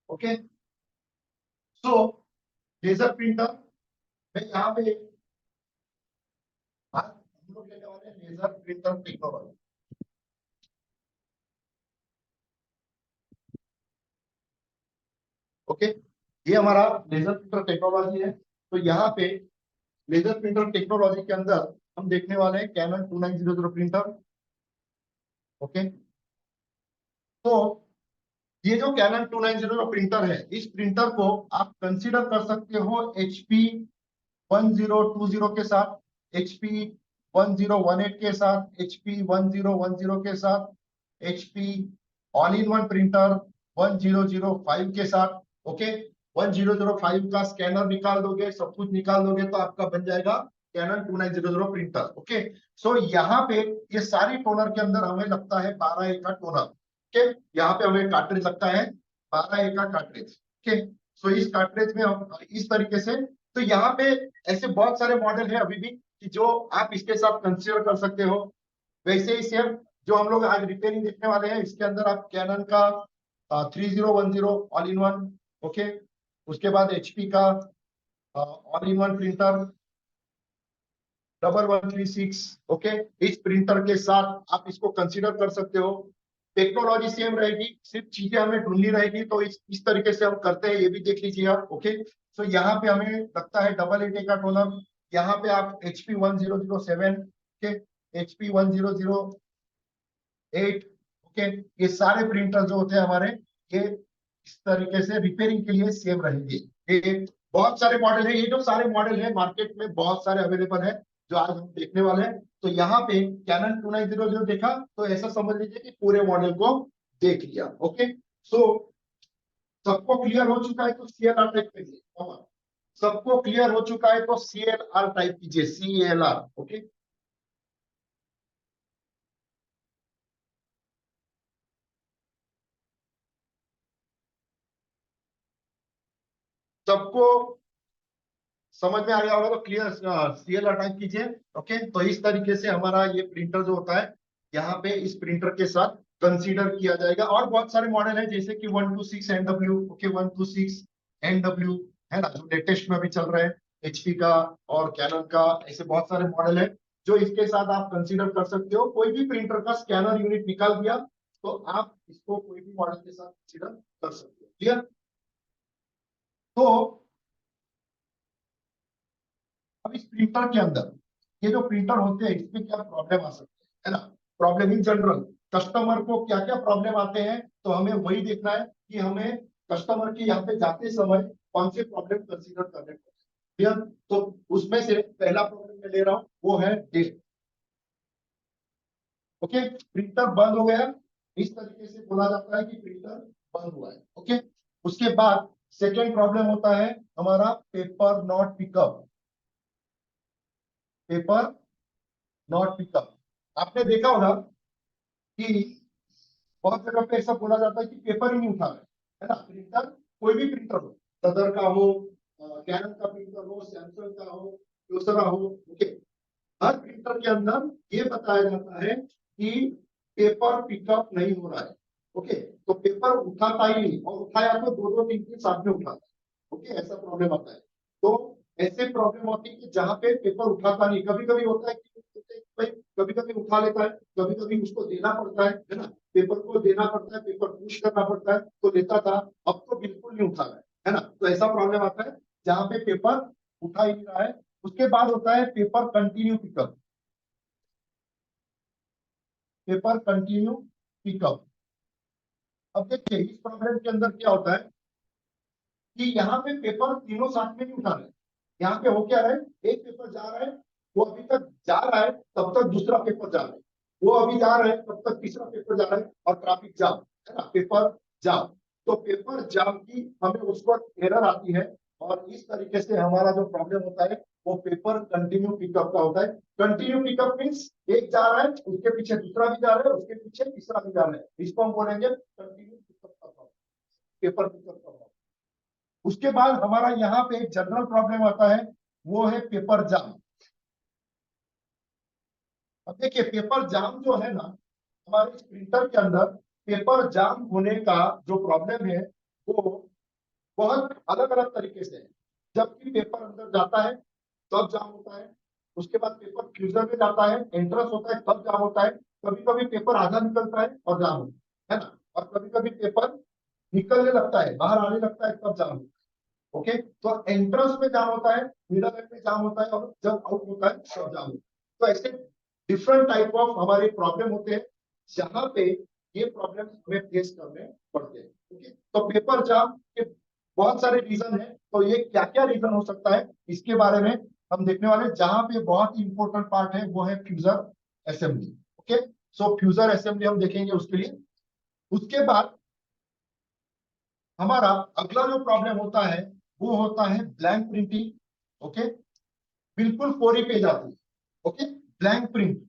Okay. सो laser printer में यहाँ पे आज हम लोग लेने वाले हैं लेजर प्रिंटर टेक्नोलॉजी। ओके, ये हमारा लेजर प्रिंटर टेक्नोलॉजी है। तो यहाँ पे लेजर प्रिंटर टेक्नोलॉजी के अंदर हम देखने वाले हैं कैनन 2900 प्रिंटर। ओके, तो ये जो कैनन 2900 प्रिंटर है, इस प्रिंटर को आप कंसीडर कर सकते हो HP 1020 के साथ, HP 1018 के साथ, HP 1010 के साथ, HP all in one printer 1005 के साथ। ओके, 1005 का स्कैनर निकाल दोगे, सब कुछ निकाल दोगे तो आपका बन जाएगा कैनन 2900 प्रिंटर। ओके, सो यहाँ पे ये सारी टोनर के अंदर हमें लगता है 12A का टोनर। ओके, यहाँ पे हमें कार्ट्रिज लगता है 12A का कार्ट्रिज। ओके, सो इस कार्ट्रिज में हम इस तरीके से, तो यहाँ पे ऐसे बहुत सारे मॉडल है अभी भी कि जो आप इसके साथ कंसीडर कर सकते हो। वैसे ही सेम जो हम लोग आज रिपेयरिंग देखने वाले हैं, इसके अंदर आप कैनन का 3010 ऑल इन वन। ओके, उसके बाद HP का all in one printer 1136। Okay, इस प्रिंटर के साथ आप इसको कंसीडर कर सकते हो। टेक्नोलॉजी सेम रहेगी, सिर्फ चीजें हमें ढूंढनी रहेगी, तो इस तरीके से हम करते हैं, ये भी देख लीजिए आप। ओके, तो यहाँ पे हमें लगता है 88A का टोनर। यहाँ पे आप HP 1007, ओके, HP 1008। ओके, ये सारे प्रिंटर जो होते हैं हमारे, ये इस तरीके से रिपेयरिंग के लिए सेम रहेंगे। ये बहुत सारे मॉडल है, ये जो सारे मॉडल है मार्केट में बहुत सारे अवेलेबल है जो आज हम देखने वाले हैं। तो यहाँ पे कैनन 2900 देखा तो ऐसा समझ लीजिए कि पूरे मॉडल को देख लिया। ओके, सो सबको क्लियर हो चुका है तो CLR टाइप कीजिए। सबको क्लियर हो चुका है तो CLR टाइप कीजिए, CLR। ओके, सबको समझ में आ गया होगा तो क्लियर CLR टाइप कीजिए। ओके, तो इस तरीके से हमारा ये प्रिंटर जो होता है, यहाँ पे इस प्रिंटर के साथ कंसीडर किया जाएगा। और बहुत सारे मॉडल है जैसे कि 126NW। ओके, 126NW है ना, जो लेटेस्ट में भी चल रहे हैं HP का और कैनन का। ऐसे बहुत सारे मॉडल है जो इसके साथ आप कंसीडर कर सकते हो। कोई भी प्रिंटर का स्कैनर यूनिट निकाल दिया तो आप इसको कोई भी मॉडल के साथ कंसीडर कर सकते हो। क्लियर? तो अब इस प्रिंटर के अंदर ये जो प्रिंटर होते हैं, इसमें क्या प्रॉब्लम आ सकते हैं, है ना। प्रॉब्लम इन जनरल कस्टमर को क्या क्या प्रॉब्लम आते हैं, तो हमें वही देखना है कि हमें कस्टमर के यहाँ पे जाते समय कौन से प्रॉब्लम कंसीडर करने को। क्लियर? तो उसमें से पहला प्रॉब्लम मैं ले रहा हूँ, वो है डेट। ओके, प्रिंटर बंद हो गया, इस तरीके से बोला जाता है कि प्रिंटर बंद हुआ है। ओके, उसके बाद सेकेंड प्रॉब्लम होता है हमारा paper not pickup. Paper not pickup, आपने देखा होगा कि बहुत जगह पे ऐसा बोला जाता है कि पेपर ही नहीं उठा रहा है ना। प्रिंटर कोई भी प्रिंटर हो, सदर का हो, कैनन का प्रिंटर हो, सैमसंग का हो, दूसरा हो। ओके, हर प्रिंटर के अंदर ये बताया जाता है कि पेपर पिकअप नहीं हो रहा है। ओके, तो पेपर उठाता ही नहीं, और उठाया तो दो दो तीन तीन साथ में उठाता है। ओके, ऐसा प्रॉब्लम आता है। तो ऐसे प्रॉब्लम होती है कि जहाँ पे पेपर उठाता नहीं, कभी कभी होता है कि भाई कभी कभी उठा लेता है, कभी कभी उसको देना पड़ता है ना, पेपर को देना पड़ता है, पेपर पुश करना पड़ता है तो लेता था, अब तो बिल्कुल नहीं उठा रहा है ना। तो ऐसा प्रॉब्लम आता है जहाँ पे पेपर उठा ही नहीं रहा है। उसके बाद होता है paper continue pickup. Paper continue pickup, अब देखिए इस प्रॉब्लम के अंदर क्या होता है कि यहाँ पे पेपर तीनों साथ में नहीं उठा रहे। यहाँ पे हो क्या रहा है, एक पेपर जा रहा है, वो अभी तक जा रहा है, तब तक दूसरा पेपर जा रहा है, वो अभी जा रहा है, तब तक तीसरा पेपर जा रहा है, और ट्रैफिक जाम, है ना, पेपर जाम। तो पेपर जाम की हमें उस वक्त एरर आती है, और इस तरीके से हमारा जो प्रॉब्लम होता है वो पेपर कंटिन्यू पिकअप का होता है। कंटिन्यू पिकअप मीन्स एक जा रहा है, उसके पीछे दूसरा भी जा रहा है, उसके पीछे तीसरा भी जा रहा है, इसको हम बोलेंगे कंटिन्यू पिकअप का प्रॉब्लम, पेपर पिकअप का प्रॉब्लम। उसके बाद हमारा यहाँ पे एक जनरल प्रॉब्लम आता है, वो है पेपर जाम। अब देखिए पेपर जाम जो है ना, हमारे इस प्रिंटर के अंदर पेपर जाम होने का जो प्रॉब्लम है वो बहुत अलग अलग तरीके से है। जबकि पेपर अंदर जाता है तब जाम होता है, उसके बाद पेपर फ्यूजर में जाता है, एंट्रेंस होता है तब जाम होता है, कभी कभी पेपर आधा निकलता है और जाम होता है ना, और कभी कभी पेपर निकलने लगता है, बाहर आने लगता है तब जाम होता है। ओके, तो एंट्रेंस में जाम होता है, मिडल एंड में जाम होता है, और जब आउट होता है तब जाम होता है। तो ऐसे डिफरेंट टाइप ऑफ हमारे प्रॉब्लम होते हैं जहां पे ये प्रॉब्लम हमें फेस करने पड़ते हैं। ओके, तो पेपर जाम के बहुत सारे रीजन है, तो ये क्या क्या रीजन हो सकता है इसके बारे में हम देखने वाले हैं। जहां पे बहुत ही इंपॉर्टेंट पार्ट है वो है फ्यूजर असेंबली। ओके, सो फ्यूजर असेंबली हम देखेंगे उसके लिए। उसके बाद हमारा अगला जो प्रॉब्लम होता है वो होता है ब्लैंक प्रिंटिंग। ओके, बिल्कुल कोरी पेज आती है। Okay, blank print.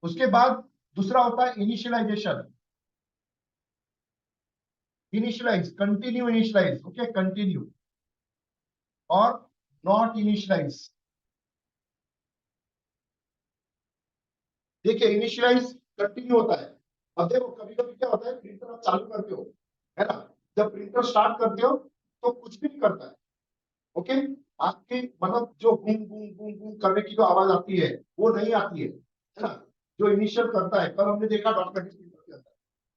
उसके बाद दूसरा होता है initialization, initialize, continue initialize, okay continue, और नॉट इनिशियलाइज। देखिए इनिशियलाइज कंटिन्यू होता है। अब देखो कभी कभी क्या होता है, प्रिंटर आप चालू करते हो, है ना, जब प्रिंटर स्टार्ट करते हो तो कुछ भी नहीं करता है। ओके, आपकी मतलब जो बूम बूम बूम बूम करने की जो आवाज आती है वो नहीं आती है ना, जो इनिशियल करता है। कल हमने देखा डॉक्टर प्रिंटर के अंदर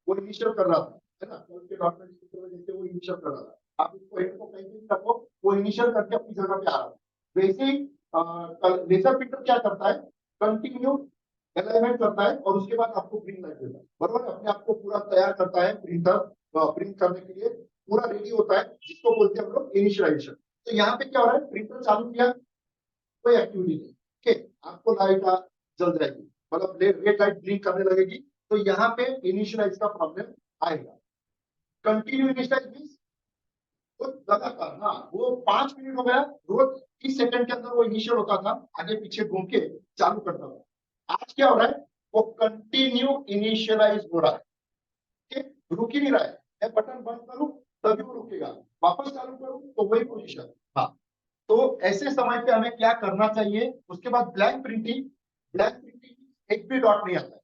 वो इनिशियल कर रहा था, है ना, कल के डॉक्टर प्रिंटर में जैसे वो इनिशियल कर रहा था। आप इसको हेड को कहीं भी रखो, वो इनिशियल करके अपनी जगह पे आ रहा है। वैसे ही लेजर प्रिंटर क्या करता है, कंटिन्यू अलाइनमेंट करता है और उसके बाद आपको प्रिंट लाइट देता है, बरोबर, अपने आप को पूरा तैयार करता है प्रिंटर प्रिंट करने के लिए, पूरा रेडी होता है, जिसको बोलते हैं हम लोग इनिशियलाइजेशन। तो यहाँ पे क्या हो रहा है, प्रिंटर चालू किया, कोई एक्टिविटी नहीं, ठीक, आपको लाइट जल जाएगी, मतलब रेड लाइट ब्लिंक करने लगेगी, तो यहाँ पे इनिशियलाइज का प्रॉब्लम आएगा। कंटिन्यू इनिशियलाइज मींस वो लगातार, हाँ वो 5 मिनट हो गया, रोज 30 सेकंड के अंदर वो इनिशियल होता था, आगे पीछे घूम के चालू करता था। आज क्या हो रहा है, वो कंटिन्यू इनिशियलाइज हो रहा है, ठीक, रुक ही नहीं रहा है। मैं बटन बंद करूं तभी वो रुकेगा, वापस चालू करूं तो वही पोजीशन। हाँ, तो ऐसे समय पे हमें क्या करना चाहिए। उसके बाद ब्लैंक प्रिंटिंग, ब्लैंक प्रिंटिंग एक भी डॉट नहीं आता है।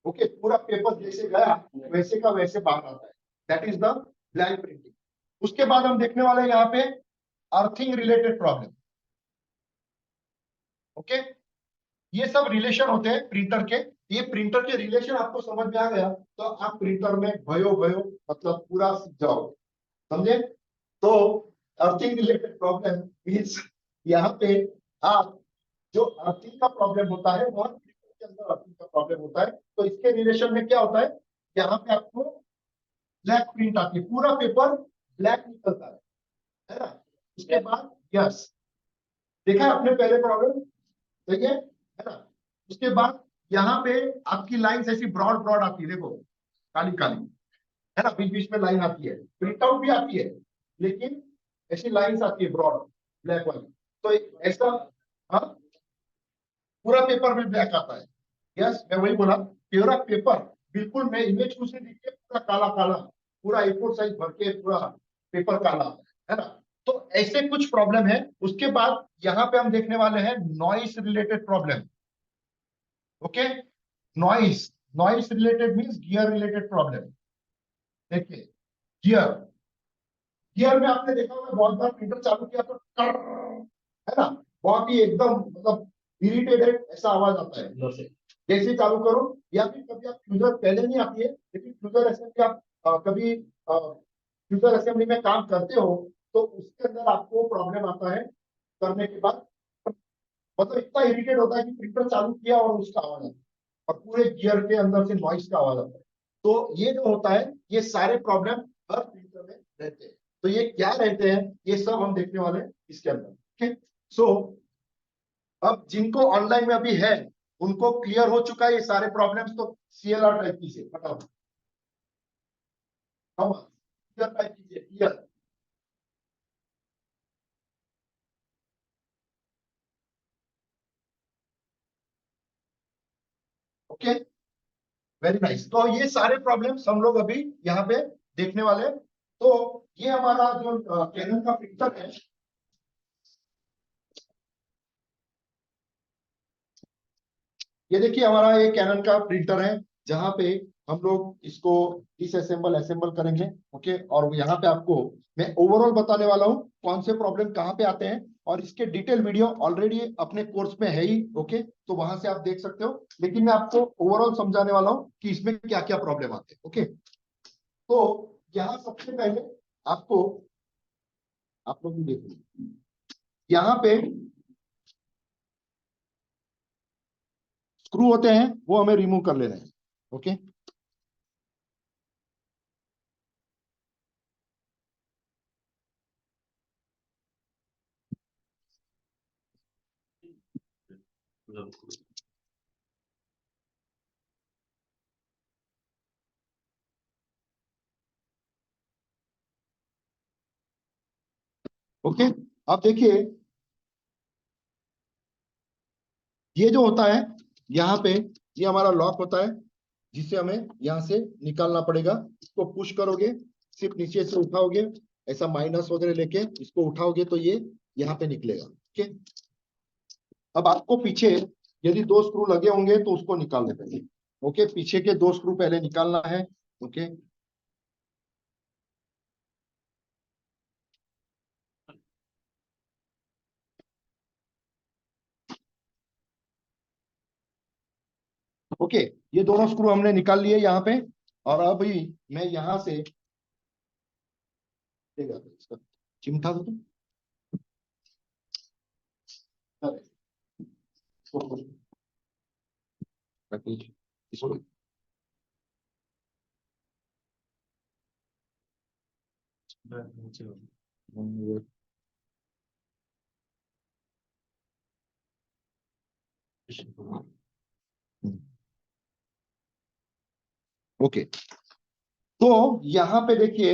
ओके, पूरा पेपर जैसे गया वैसे का वैसे बाहर आता है, that is the blank printing. उसके बाद हम देखने वाले हैं यहाँ पे अर्थिंग रिलेटेड प्रॉब्लम। ओके, ये सब रिलेशन होते हैं प्रिंटर के। ये प्रिंटर के रिलेशन आपको समझ में आ गया तो आप प्रिंटर में भयो भयो मतलब पूरा सीख जाओगे, समझे। तो अर्थिंग रिलेटेड प्रॉब्लम मीन्स यहाँ पे आप जो अर्थिंग का प्रॉब्लम होता है वह प्रिंटर के अंदर अर्थिंग का प्रॉब्लम होता है। तो इसके रिलेशन में क्या होता है, यहाँ पे आपको ब्लैक प्रिंट आती है, पूरा पेपर ब्लैक निकलता है ना। उसके बाद यस, देखा है आपने पहले प्रॉब्लम, सही है ना। उसके बाद यहाँ पे आपकी लाइंस ऐसी ब्रॉड ब्रॉड आती है, देखो काली काली, है ना, बीच बीच में लाइन आती है, प्रिंट आउट भी आती है, लेकिन ऐसी लाइंस आती है ब्रॉड ब्लैक वाली। तो ऐसा, हाँ, पूरा पेपर में ब्लैक आता है। यस, मैं वही बोला, पूरा पेपर बिल्कुल, मैं इमेज कुछ नहीं दिखती, पूरा काला काला, पूरा A4 साइज भर के पूरा पेपर काला है ना। तो ऐसे कुछ प्रॉब्लम है। उसके बाद यहाँ पे हम देखने वाले हैं noise related problem. Okay, noise, noise related means gear related problem. देखिए गियर, गियर में आपने देखा होगा बहुत बार प्रिंटर चालू किया तो कर, है ना, बहुत ही एकदम मतलब इरिटेटेड ऐसा आवाज आता है अंदर से जैसे ही चालू करो। या फिर कभी आप फ्यूजर, पहले नहीं आती है लेकिन फ्यूजर असेंबली आप कभी फ्यूजर असेंबली में काम करते हो तो उसके अंदर आपको प्रॉब्लम आता है करने के बाद, मतलब इतना इरिटेट होता है कि प्रिंटर चालू किया और उसका आवाज आता है और पूरे गियर के अंदर से नॉइस का आवाज आता है। तो ये जो होता है ये सारे प्रॉब्लम हर प्रिंटर में रहते हैं। तो ये क्या रहते हैं ये सब हम देखने वाले हैं इसके अंदर। ठीक, सो अब जिनको ऑनलाइन में अभी है उनको क्लियर हो चुका है ये सारे प्रॉब्लम्स, तो CLR टाइप कीजिए फटाफट, क्लियर टाइप कीजिए, क्लियर। Okay, very nice. तो ये सारे प्रॉब्लम्स हम लोग अभी यहाँ पे देखने वाले हैं। तो ये हमारा जो कैनन का प्रिंटर है, ये देखिए हमारा ये कैनन का प्रिंटर है। जहां पे हम लोग इसको डिसअसेंबल असेंबल करेंगे। ओके, और यहाँ पे आपको मैं ओवरऑल बताने वाला हूँ कौन से प्रॉब्लम कहाँ पे आते हैं, और इसके डिटेल वीडियो ऑलरेडी अपने कोर्स में है ही। ओके, तो वहां से आप देख सकते हो, लेकिन मैं आपको ओवरऑल समझाने वाला हूँ कि इसमें क्या क्या प्रॉब्लम आते हैं। ओके, तो यहाँ सबसे पहले आपको, आप लोग भी देखिए, यहाँ पे स्क्रू होते हैं, वो हमें रिमूव कर लेने हैं। ओके, ओके, अब देखिए ये जो होता है यहाँ पे, ये हमारा लॉक होता है, जिसे हमें यहाँ से निकालना पड़ेगा। इसको पुश करोगे, सिर्फ नीचे से उठाओगे, ऐसा माइनस वगैरह लेके इसको उठाओगे तो ये यहाँ पे निकलेगा। ओके, अब आपको पीछे यदि दो स्क्रू लगे होंगे तो उसको निकालने पड़ेंगे। ओके, पीछे के दो स्क्रू पहले निकालना है। ओके, ओके, ये दोनों स्क्रू हमने निकाल लिए यहाँ पे, और अभी मैं यहाँ से इसका चिमटा दो तुम। अरे, इसको रख लीजिए, इसको। ओके, तो यहाँ पे देखिए,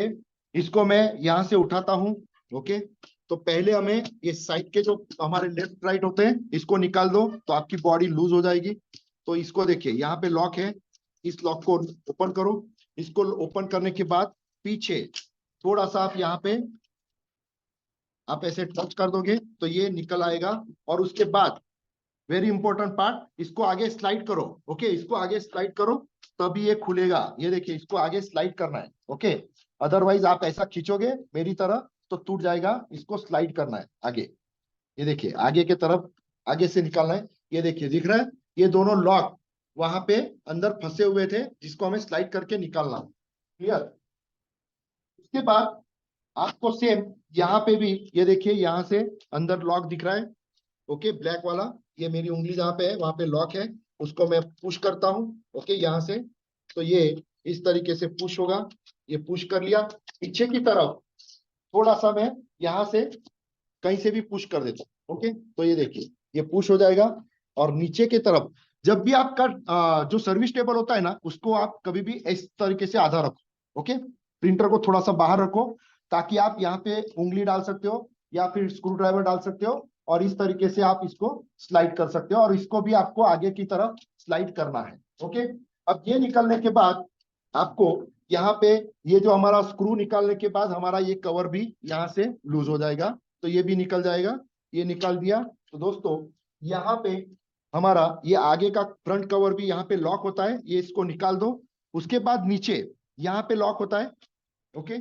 इसको मैं यहाँ से उठाता हूँ। ओके, तो पहले हमें ये साइड के जो हमारे लेफ्ट राइट होते हैं इसको निकाल दो, तो आपकी बॉडी लूज हो जाएगी। तो इसको देखिए, यहाँ पे लॉक है, इस लॉक को ओपन करो। इसको ओपन करने के बाद पीछे थोड़ा सा आप यहाँ पे आप ऐसे टच कर दोगे तो ये निकल आएगा। और उसके बाद वेरी इंपॉर्टेंट पार्ट, इसको आगे स्लाइड करो। ओके, इसको आगे स्लाइड करो, तभी ये खुलेगा। ये देखिए, इसको आगे स्लाइड करना है। ओके, अदरवाइज आप ऐसा खींचोगे मेरी तरह तो टूट जाएगा। इसको स्लाइड करना है आगे। ये देखिए, आगे के तरफ आगे से निकालना है। ये देखिए, दिख रहा है, ये दोनों लॉक वहां पे अंदर फंसे हुए थे, जिसको हमें स्लाइड करके निकालना है। क्लियर? उसके बाद आपको सेम यहाँ पे भी, ये देखिए, यहाँ से अंदर लॉक दिख रहा है। ओके, ब्लैक वाला, ये मेरी उंगली जहाँ पे है वहां पे लॉक है, उसको मैं पुश करता हूँ। ओके, यहाँ से, तो ये इस तरीके से पुश होगा। ये पुश कर लिया। पीछे की तरफ थोड़ा सा मैं यहाँ से कहीं से भी पुश कर देता हूँ। ओके, तो ये देखिए, ये पुश हो जाएगा। और नीचे की तरफ जब भी आपका जो सर्विस टेबल होता है ना, उसको आप कभी भी इस तरीके से आधा रखो। ओके, प्रिंटर को थोड़ा सा बाहर रखो, ताकि आप यहाँ पे उंगली डाल सकते हो या फिर स्क्रू ड्राइवर डाल सकते हो, और इस तरीके से आप इसको स्लाइड कर सकते हो, और इसको भी आपको आगे की तरफ स्लाइड करना है। ओके, अब ये निकलने के बाद आपको यहाँ पे, ये जो हमारा स्क्रू निकालने के बाद हमारा ये कवर भी यहाँ से लूज हो जाएगा, तो ये भी निकल जाएगा। ये निकाल दिया। तो दोस्तों, यहाँ पे हमारा ये आगे का फ्रंट कवर भी यहाँ पे लॉक होता है, ये इसको निकाल दो। उसके बाद नीचे यहाँ पे लॉक होता है। ओके,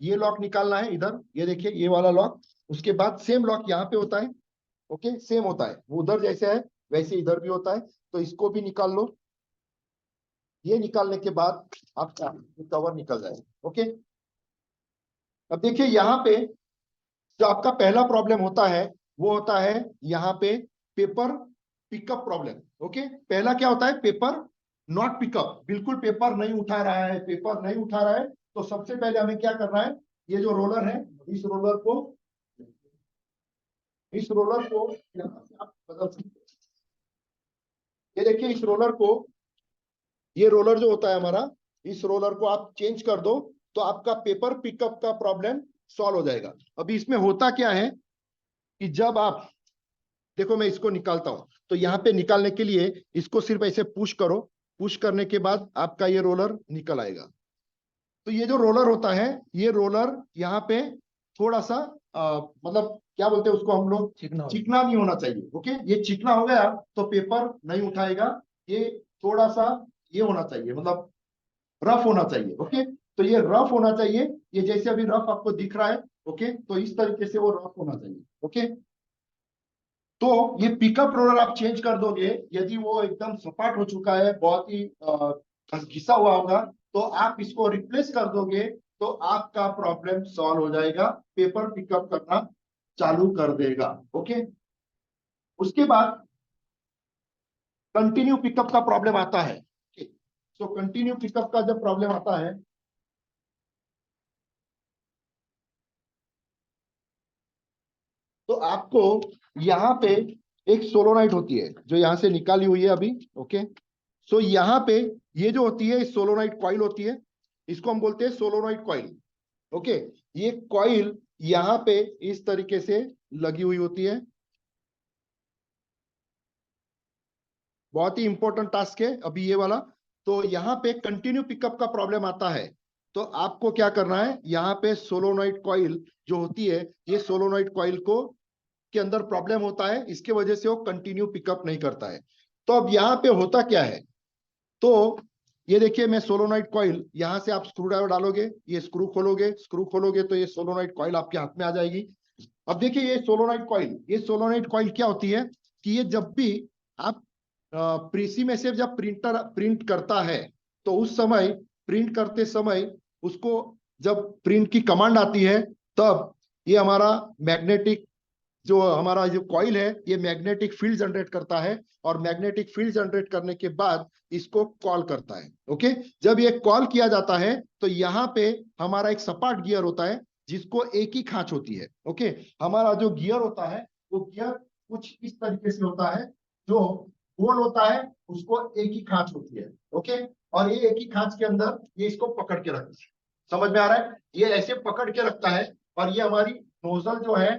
ये लॉक निकालना है इधर, ये देखिए, ये वाला लॉक। उसके बाद सेम लॉक यहाँ पे होता है। ओके, सेम होता है, वो उधर जैसे है वैसे इधर भी होता है, तो इसको भी निकाल लो। ये निकालने के बाद आपका कवर निकल जाएगा। ओके, अब देखिए, यहाँ पे जो आपका पहला प्रॉब्लम होता है वो होता है यहाँ पे पेपर पिकअप प्रॉब्लम। ओके, पहला क्या होता है? पेपर नॉट पिकअप, बिल्कुल पेपर नहीं उठा रहा है, पेपर नहीं उठा रहा है। तो सबसे पहले हमें क्या करना है, ये जो रोलर है, इस रोलर को, इस रोलर को यहाँ से आप बदल सकते हैं। ये देखिए, इस रोलर को, ये रोलर जो होता है हमारा, इस रोलर को आप चेंज कर दो, तो आपका पेपर पिकअप का प्रॉब्लम सॉल्व हो जाएगा। अभी इसमें होता क्या है कि जब आप देखो, मैं इसको निकालता हूं, तो यहाँ पे निकालने के लिए इसको सिर्फ ऐसे पुश करो। पुश करने के बाद आपका ये रोलर निकल आएगा। तो ये जो रोलर होता है, ये रोलर यहाँ पे थोड़ा सा मतलब क्या बोलते हैं उसको हम लोग, चिकना नहीं होना चाहिए। ओके, ये चिकना हो गया तो पेपर नहीं उठाएगा। ये थोड़ा सा ये होना चाहिए, मतलब रफ होना चाहिए। ओके, तो ये रफ होना चाहिए, ये जैसे अभी रफ आपको दिख रहा है। ओके, तो इस तरीके से वो रफ होना चाहिए। ओके, तो ये पिकअप रोलर आप चेंज कर दोगे, यदि वो एकदम सपाट हो चुका है, बहुत ही घिसा हुआ होगा, तो आप इसको रिप्लेस कर दोगे, तो आपका प्रॉब्लम सॉल्व हो जाएगा, पेपर पिकअप करना चालू कर देगा। ओके, उसके बाद कंटिन्यू पिकअप का प्रॉब्लम आता है। तो कंटिन्यू पिकअप का जब प्रॉब्लम आता है, तो आपको यहाँ पे एक सोलोनाइट होती है जो यहाँ से निकाली हुई है अभी। ओके, सो यहाँ पे ये जो होती है सोलोनाइट कॉइल होती है, इसको हम बोलते हैं सोलोनाइट कॉइल। ओके, ये कॉइल यहाँ पे इस तरीके से लगी हुई होती है। बहुत ही इंपॉर्टेंट टास्क है अभी ये वाला। तो यहाँ पे कंटिन्यू पिकअप का प्रॉब्लम आता है, तो आपको क्या करना है, यहाँ पे सोलोनाइट कॉइल जो होती है, ये सोलोनाइट कॉइल को के अंदर प्रॉब्लम होता है, इसके वजह से वो कंटिन्यू पिकअप नहीं करता है। तो अब यहाँ पे होता क्या है, तो ये देखिए, मैं सोलोनाइट कॉइल, यहां से आप स्क्रू ड्राइवर डालोगे, ये स्क्रू खोलोगे तो ये सोलोनाइट कॉइल आपके हाथ में आ जाएगी। अब देखिए, ये सोलोनाइट कॉइल क्या होती है कि ये जब भी आप प्रीसी में से जब प्रिंटर प्रिंट करता है, तो उस समय, प्रिंट करते समय उसको जब प्रिंट की कमांड आती है, तब ये हमारा मैग्नेटिक, जो हमारा जो कॉइल है, ये मैग्नेटिक फील्ड जनरेट करता है, और मैग्नेटिक फील्ड जनरेट करने के बाद इसको कॉल करता है। ओके, जब ये कॉल किया जाता है, तो यहाँ पे हमारा एक सपाट गियर होता है जिसको एक ही खांच होती है। ओके, हमारा जो गियर होता है, वो गियर कुछ इस तरीके से होता है, जो गोल होता है, उसको एक ही खांच होती है। ओके, और ये एक ही खांच के अंदर ये इसको पकड़ के रखता है। समझ में आ रहा है, ये ऐसे पकड़ के रखता है, और ये हमारी नोजल जो है,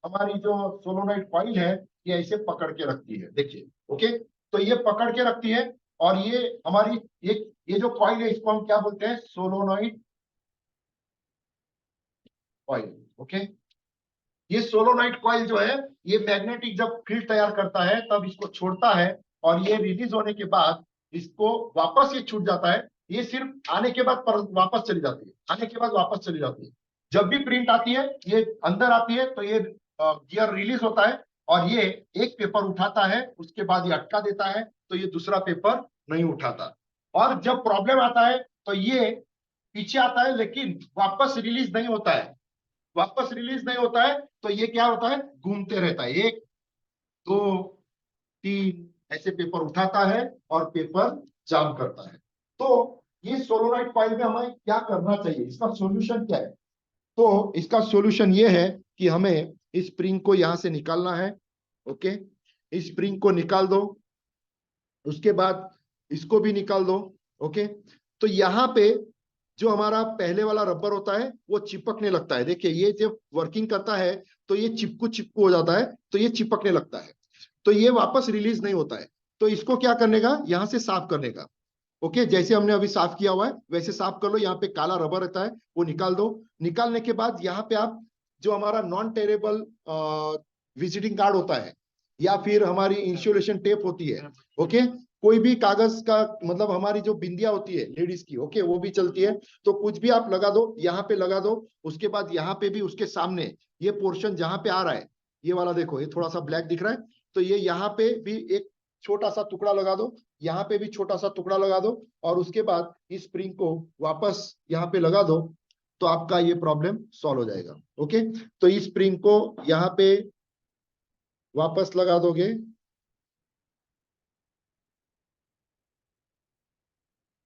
हमारी जो सोलोनाइट कॉइल है, ये ऐसे पकड़ के रखती है। देखिए, ओके, तो ये पकड़ के रखती है, और ये हमारी ये जो कॉइल है, इसको हम क्या बोलते हैं, सोलोनाइट कॉइल। ओके, ये सोलोनाइट कॉइल जो है, ये मैग्नेटिक जब फील्ड तैयार करता है, तब इसको छोड़ता है, और ये रिलीज होने के बाद इसको वापस ये छूट जाता है। ये सिर्फ आने के बाद वापस चली जाती है, आने के बाद वापस चली जाती है। जब भी प्रिंट आती है, ये अंदर आती है, तो ये गियर रिलीज होता है, और ये एक पेपर उठाता है, उसके बाद ये अटका देता है, तो ये दूसरा पेपर नहीं उठाता। और जब प्रॉब्लम आता है, तो ये पीछे आता है, लेकिन वापस रिलीज नहीं होता है। वापस रिलीज नहीं होता है, तो ये क्या होता है, घूमते रहता है, एक, दो, तीन, ऐसे पेपर उठाता है, और पेपर जाम करता है। तो ये सोलोनाइट कॉइल में हमें क्या करना चाहिए, इसका सॉल्यूशन क्या है? तो इसका सॉल्यूशन ये है कि हमें इस स्प्रिंग को यहां से निकालना है। ओके, इस स्प्रिंग को निकाल दो, उसके बाद इसको भी निकाल दो। ओके, तो यहाँ पे जो हमारा पहले वाला रबर होता है, वो चिपकने लगता है। देखिए, ये जब वर्किंग करता है, तो ये चिपकू चिपकू हो जाता है, तो ये चिपकने लगता है, तो ये वापस रिलीज नहीं होता है। तो इसको क्या करने का, यहां से साफ करने का। ओके, जैसे हमने अभी साफ किया हुआ है, वैसे साफ कर लो। यहाँ पे काला रबर रहता है, वो निकाल दो। निकालने के बाद यहाँ पे आप जो हमारा नॉन टेरेबल विजिटिंग कार्ड होता है, या फिर हमारी इंसुलेशन टेप होती है, ओके, कोई भी कागज का, मतलब हमारी जो बिंदिया होती है लेडीज की, ओके, वो भी चलती है, तो कुछ भी आप लगा दो, यहाँ पे लगा दो। उसके बाद यहाँ पे भी, उसके सामने ये पोर्शन जहां पे आ रहा है, ये वाला देखो, ये थोड़ा सा ब्लैक दिख रहा है, तो ये यहाँ पे भी एक छोटा सा टुकड़ा लगा दो, यहाँ पे भी छोटा सा टुकड़ा लगा दो, और उसके बाद इस स्प्रिंग को वापस यहाँ पे लगा दो, तो आपका ये प्रॉब्लम सॉल्व हो जाएगा। ओके, तो इस स्प्रिंग को यहाँ पे वापस लगा दोगे,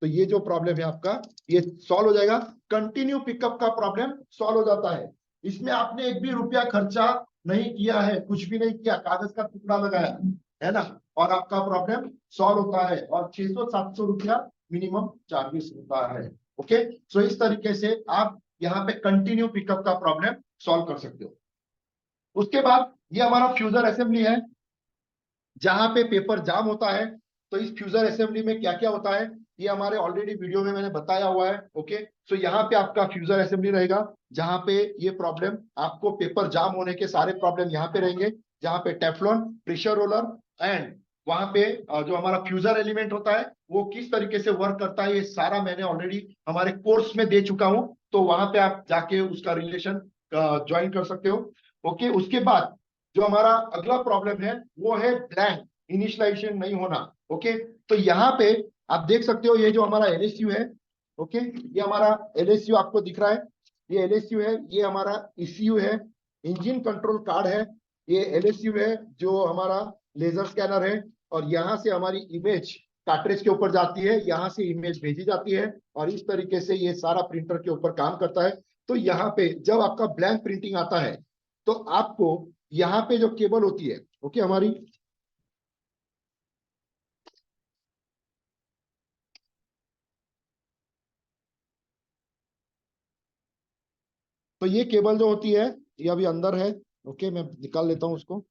तो ये जो प्रॉब्लम है आपका, ये सॉल्व हो जाएगा। कंटिन्यू पिकअप का प्रॉब्लम सॉल्व हो जाता है। इसमें आपने एक भी रुपया खर्चा नहीं किया है, कुछ भी नहीं किया, कागज का टुकड़ा लगाया है ना, और आपका प्रॉब्लम सॉल्व होता है, और 600-700 रुपया मिनिमम चार्जेस होता है। ओके, सो इस तरीके से आप यहाँ पे कंटिन्यू पिकअप का प्रॉब्लम सॉल्व कर सकते हो। उसके बाद ये हमारा फ्यूजर असेंबली है, जहां पे पेपर जाम होता है। तो इस फ्यूजर असेंबली में क्या क्या होता है, ये हमारे ऑलरेडी वीडियो में मैंने बताया हुआ है। ओके, सो यहाँ पे आपका फ्यूजर असेंबली रहेगा, जहां पे ये प्रॉब्लम, आपको पेपर जाम होने के सारे प्रॉब्लम यहाँ पे रहेंगे, जहां पे टेफ्लॉन, प्रेशर रोलर एंड वहां पे जो हमारा फ्यूजर एलिमेंट होता है वो किस तरीके से वर्क करता है, ये सारा मैंने ऑलरेडी हमारे कोर्स में दे चुका हूं। तो वहां पे आप जाके उसका रिलेशन ज्वाइन कर सकते हो। ओके, उसके बाद जो हमारा अगला प्रॉब्लम है वो है ब्लैंक, इनिशियलाइजेशन नहीं होना। ओके, तो यहाँ पे आप देख सकते हो ये जो हमारा एलएसयू है, ओके, ये हमारा एलएसयू आपको दिख रहा है, ये एलएसयू है, ये हमारा ईसीयू है, इंजन कंट्रोल कार्ड है, ये एलएसयू है जो हमारा लेजर स्कैनर है, और यहाँ से हमारी इमेज कार्ट्रिज के ऊपर जाती है, यहाँ से इमेज भेजी जाती है, और इस तरीके से ये सारा प्रिंटर के ऊपर काम करता है। तो यहाँ पे जब आपका ब्लैंक प्रिंटिंग आता है तो आपको यहाँ पे जो केबल होती है, ओके, हमारी तो ये केबल जो होती है ये अभी अंदर है। ओके, मैं निकाल लेता हूँ उसको।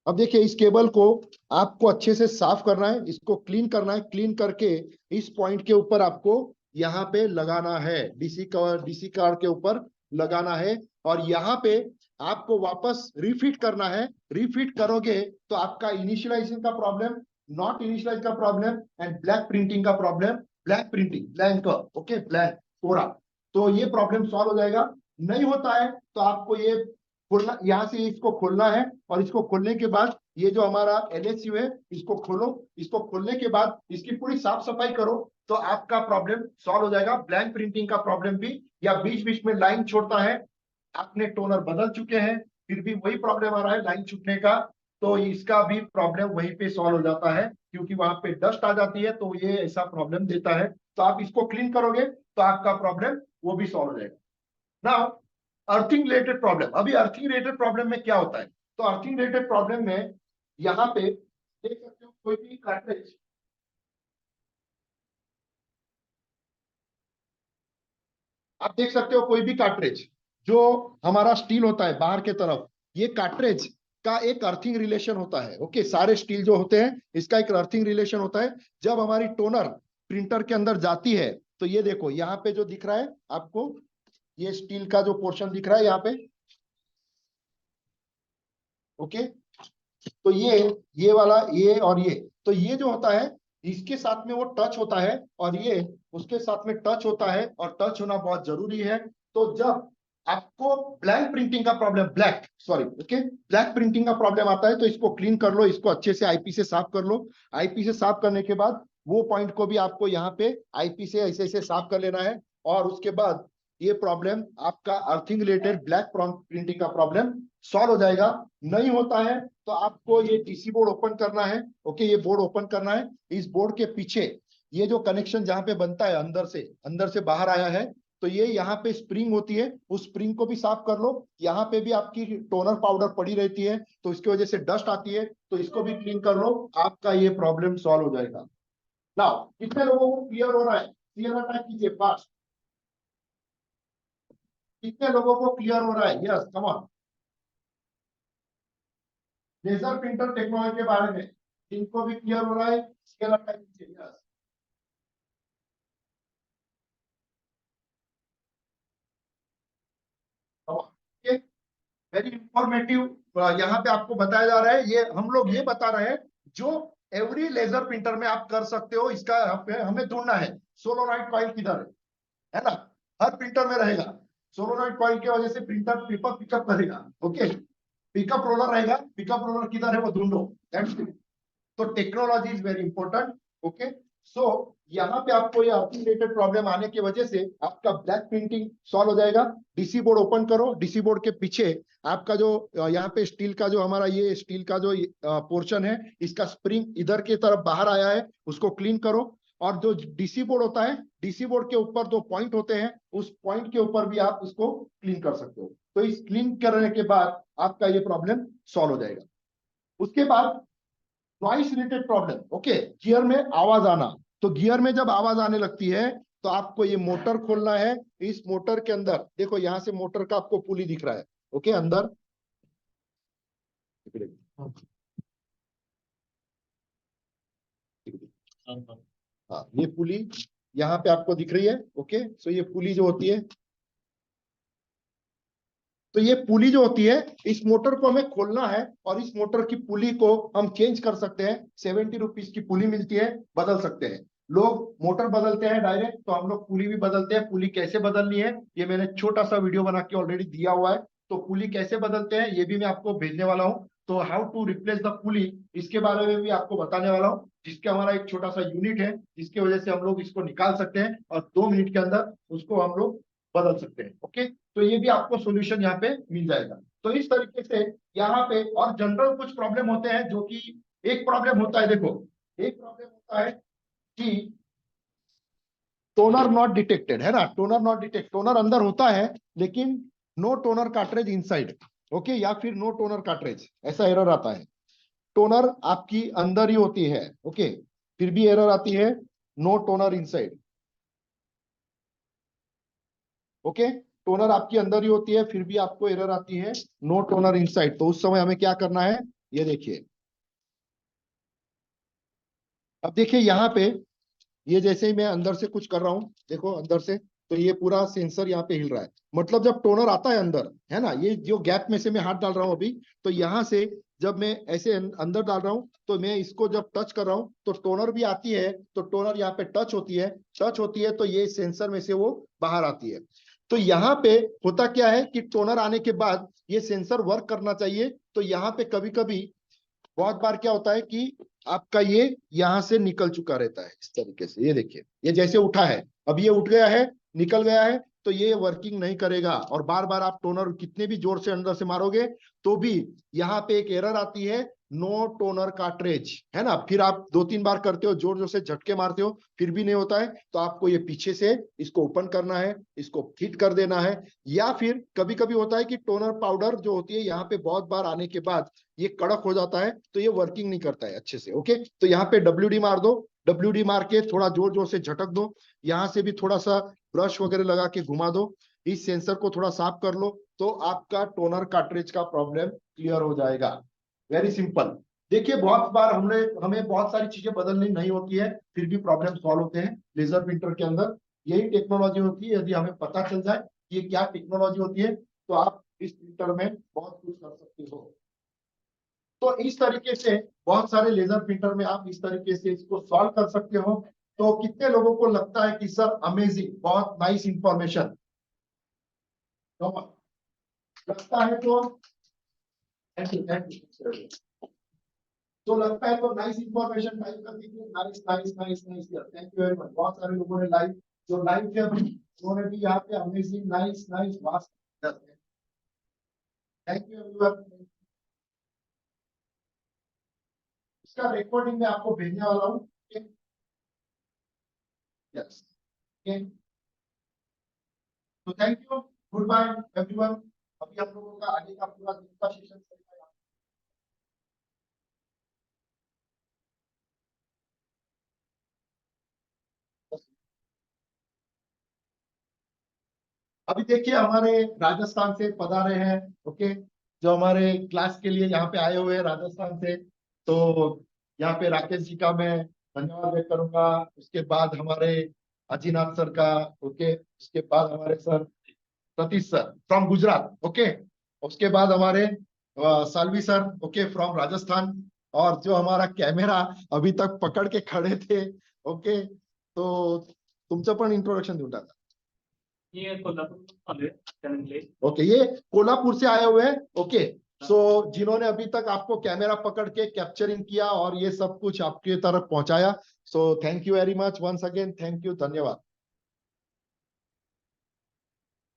अब देखिए इस केबल को आपको अच्छे से साफ करना है, इसको क्लीन करना है, क्लीन करके इस पॉइंट के ऊपर आपको यहाँ पे लगाना है, डीसी कार्ड के ऊपर लगाना है, और यहाँ पे आपको वापस रिफिट करना है। रिफिट करोगे तो आपका इनिशियलाइजेशन का प्रॉब्लम, नॉट इनिशियलाइज का प्रॉब्लम, एंड ब्लैक प्रिंटिंग का problem, black printing blank, okay, blank पूरा, तो ये प्रॉब्लम सॉल्व हो जाएगा। नहीं होता है तो आपको ये खोलना, यहाँ से इसको खोलना है, और इसको खोलने के बाद ये जो हमारा एलएसयू है इसको खोलो, इसको खोलने के बाद इसकी पूरी साफ सफाई करो, तो आपका प्रॉब्लम सॉल्व हो जाएगा। ब्लैंक प्रिंटिंग का प्रॉब्लम भी, या बीच बीच में लाइन छोड़ता है, आपने टोनर बदल चुके हैं फिर भी वही प्रॉब्लम आ रहा है लाइन छूटने का, तो इसका भी प्रॉब्लम वहीं पे सॉल्व हो जाता है, क्योंकि वहां पे डस्ट आ जाती है तो ये ऐसा प्रॉब्लम देता है। तो आप इसको क्लीन करोगे तो आपका प्रॉब्लम वो भी सॉल्व हो जाएगा। नाउ अर्थिंग रिलेटेड प्रॉब्लम, अभी अर्थिंग रिलेटेड प्रॉब्लम में क्या होता है, तो अर्थिंग रिलेटेड प्रॉब्लम में यहाँ पे देख सकते हो कोई भी कार्ट्रिज, आप देख सकते हो कोई भी कार्ट्रिज जो हमारा स्टील होता है बाहर के तरफ, ये कार्ट्रिज का एक अर्थिंग रिलेशन होता है। ओके, सारे स्टील जो होते हैं इसका एक अर्थिंग रिलेशन होता है। जब हमारी टोनर प्रिंटर के अंदर जाती है तो ये देखो यहाँ पे जो दिख रहा है आपको, ये स्टील का जो पोर्शन दिख रहा है यहाँ पे, ओके, तो ये वाला, ये और ये, तो ये जो होता है इसके साथ में वो टच होता है, और ये उसके साथ में टच होता है, और टच होना बहुत जरूरी है। तो जब आपको ब्लैंक प्रिंटिंग का problem, black sorry, okay, black printing का प्रॉब्लम आता है तो इसको क्लीन कर लो, इसको अच्छे से आईपी से साफ कर लो। आईपी से साफ करने के बाद वो पॉइंट को भी आपको यहाँ पे आईपी से ऐसे ऐसे साफ कर लेना है, और उसके बाद ये प्रॉब्लम आपका अर्थिंग रिलेटेड ब्लैक प्रिंटिंग का प्रॉब्लम सॉल्व हो जाएगा। नहीं होता है तो आपको ये डीसी बोर्ड ओपन करना है। ओके, ये बोर्ड ओपन करना है, इस बोर्ड के पीछे ये जो कनेक्शन जहां पे बनता है अंदर से बाहर आया है, तो ये यहाँ पे स्प्रिंग होती है, उस स्प्रिंग को भी साफ कर लो। यहाँ पे भी आपकी टोनर पाउडर पड़ी रहती है तो इसकी वजह से डस्ट आती है, तो इसको भी क्लीन कर लो, आपका ये प्रॉब्लम सॉल्व हो जाएगा। नाउ कितने लोगों को क्लियर हो रहा है, क्लियर टाइप कीजिए फास्ट, कितने लोगों को क्लियर हो रहा है, yes come on. Laser printer technology के बारे में इनको भी क्लियर हो रहा है, स्केल अप टाइप कीजिए, यस। वेरी इंफॉर्मेटिव, यहाँ पे आपको बताया जा रहा है, ये हम लोग ये बता रहे हैं जो एवरी लेजर प्रिंटर में आप कर सकते हो, इसका हमें ढूंढना है सोलोनॉइड कॉइल किधर है ना, हर प्रिंटर में रहेगा। सोलोनॉइड कॉइल की वजह से प्रिंटर पेपर पिकअप करेगा। ओके, पिकअप रोलर रहेगा, पिकअप रोलर किधर है वो ढूंढो, दैट्स इट। तो technology is very important. Okay, so यहाँ पे आपको ये अर्थिंग रिलेटेड प्रॉब्लम आने की वजह से आपका ब्लैक प्रिंटिंग सॉल्व हो जाएगा। डीसी बोर्ड ओपन करो, डीसी बोर्ड के पीछे आपका जो यहाँ पे स्टील का जो हमारा ये स्टील का जो पोर्शन है, इसका स्प्रिंग इधर की तरफ बाहर आया है, उसको क्लीन करो। और जो डीसी बोर्ड होता है, डीसी बोर्ड के ऊपर दो पॉइंट होते हैं, उस पॉइंट के ऊपर भी आप इसको क्लीन कर सकते हो। तो इस क्लीन करने के बाद आपका ये प्रॉब्लम सॉल्व हो जाएगा। उसके बाद noise related problem, okay, gear में आवाज आना। तो गियर में जब आवाज आने लगती है तो आपको ये मोटर खोलना है। इस मोटर के अंदर देखो, यहां से मोटर का आपको पुली दिख रहा है, ओके, अंदर हाँ, ये पुली यहाँ पे आपको दिख रही है। ओके, सो ये पुली जो होती है, तो ये पुली जो होती है, इस मोटर को हमें खोलना है और इस मोटर की पुली को हम चेंज कर सकते हैं। 70 रुपीज की पुली मिलती है, बदल सकते हैं। लोग मोटर बदलते हैं डायरेक्ट, तो हम लोग पुली भी बदलते हैं। पुली कैसे बदलनी है ये मैंने छोटा सा वीडियो बना के ऑलरेडी दिया हुआ है। तो पुली कैसे बदलते हैं ये भी मैं आपको भेजने वाला हूँ। तो how to replace the pulley, इसके बारे में भी आपको बताने वाला हूँ, जिसके हमारा एक छोटा सा यूनिट है, जिसकी वजह से हम लोग इसको निकाल सकते हैं और 2 मिनट के अंदर उसको हम लोग बदल सकते हैं। ओके, तो ये भी आपको सॉल्यूशन यहाँ पे मिल जाएगा। तो इस तरीके से यहाँ पे और जनरल कुछ प्रॉब्लम होते हैं, जो कि एक प्रॉब्लम होता है, देखो एक प्रॉब्लम होता है कि टोनर नॉट डिटेक्टेड, है ना, टोनर नॉट डिटेक्ट, टोनर अंदर होता है लेकिन no toner cartridge inside. Okay, या फिर नो टोनर कार्ट्रेज, ऐसा एरर आता है। टोनर आपकी अंदर ही होती है, ओके, फिर भी एरर आती है no toner inside. Okay, toner आपकी अंदर ही होती है, फिर भी आपको एरर आती है नो टोनर इनसाइड। तो उस समय हमें क्या करना है, ये देखिए। अब देखिए यहाँ पे, ये जैसे ही मैं अंदर से कुछ कर रहा हूँ, देखो अंदर से, तो ये पूरा सेंसर यहाँ पे हिल रहा है। मतलब जब टोनर आता है अंदर, है ना, ये जो गैप में से मैं हाथ डाल रहा हूँ अभी, तो यहाँ से जब मैं ऐसे अंदर डाल रहा हूँ, तो मैं इसको जब टच कर रहा हूँ तो टोनर भी आती है। तो टोनर यहाँ पे टच होती है तो ये सेंसर में से वो बाहर आती है। तो यहाँ पे होता क्या है कि टोनर आने के बाद ये सेंसर वर्क करना चाहिए। तो यहाँ पे कभी कभी बहुत बार क्या होता है कि आपका ये यहां से निकल चुका रहता है, इस तरीके से। ये देखिए, ये जैसे उठा है, अब ये उठ गया है, निकल गया है, तो ये वर्किंग नहीं करेगा। और बार बार आप टोनर कितने भी जोर से अंदर से मारोगे तो भी यहाँ पे एक एरर आती है, नो टोनर कार्ट्रेज, है ना। फिर आप 2-3 बार करते हो, जोर जोर से झटके मारते हो, फिर भी नहीं होता है, तो आपको ये पीछे से इसको ओपन करना है, इसको फिट कर देना है। या फिर कभी कभी होता है कि टोनर पाउडर जो होती है यहाँ पे बहुत बार आने के बाद ये कड़क हो जाता है, तो ये वर्किंग नहीं करता है अच्छे से। ओके, तो यहाँ पे WD मार दो, WD मार के थोड़ा जोर जोर से झटक दो, यहाँ से भी थोड़ा सा ब्रश वगैरह लगा के घुमा दो, इस सेंसर को थोड़ा साफ कर लो, तो आपका टोनर कार्ट्रिज का प्रॉब्लम क्लियर हो जाएगा। Very simple. देखिए बहुत बार हमें बहुत सारी चीजें बदलनी नहीं होती है, फिर भी प्रॉब्लम सॉल्व होते हैं लेजर प्रिंटर के अंदर। यही टेक्नोलॉजी होती है। यदि हमें पता चल जाए कि ये क्या टेक्नोलॉजी होती है, तो आप इस प्रिंटर में बहुत कुछ कर सकते हो। तो इस तरीके से बहुत सारे लेजर प्रिंटर में आप इस तरीके से इसको सॉल्व कर सकते हो। तो कितने लोगों को लगता है कि सर अमेजिंग, बहुत नाइस इंफॉर्मेशन, लगता है तो थैंक यू, थैंक यू। तो लगता है तो नाइस इंफॉर्मेशन टाइप कर दीजिए, nice nice nice nice, thank you very much. बहुत सारे लोगों ने लाइव, जो लाइव थे अभी, उन्होंने भी यहाँ पे amazing, nice nice, vast, thank you everyone. इसका रिकॉर्डिंग मैं आपको भेजने वाला हूँ। यस, तो thank you, goodbye everyone. अभी हम लोगों का आगे का पूरा दिन का सेशन चलेगा। अभी देखिए हमारे राजस्थान से पधारे हैं, ओके, जो हमारे क्लास के लिए यहाँ पे आए हुए हैं राजस्थान से। तो यहाँ पे राकेश जी का मैं धन्यवाद व्यक्त करूंगा। उसके बाद हमारे अजीनाथ सर का, ओके, उसके बाद हमारे sir Satish sir from Gujarat, okay, उसके बाद हमारे Salvi sir, okay, from Rajasthan. और जो हमारा कैमरा अभी तक पकड़ के खड़े थे, ओके, तो तुमचं पण इंट्रोडक्शन देऊन टाका। ये कोल्हापुर, ओके, ये कोल्हापुर से आए हुए हैं, ओके। सो जिन्होंने अभी तक आपको कैमरा पकड़ के कैप्चरिंग किया और ये सब कुछ आपके तरफ पहुंचाया, so thank you very much once again, thank you, धन्यवाद।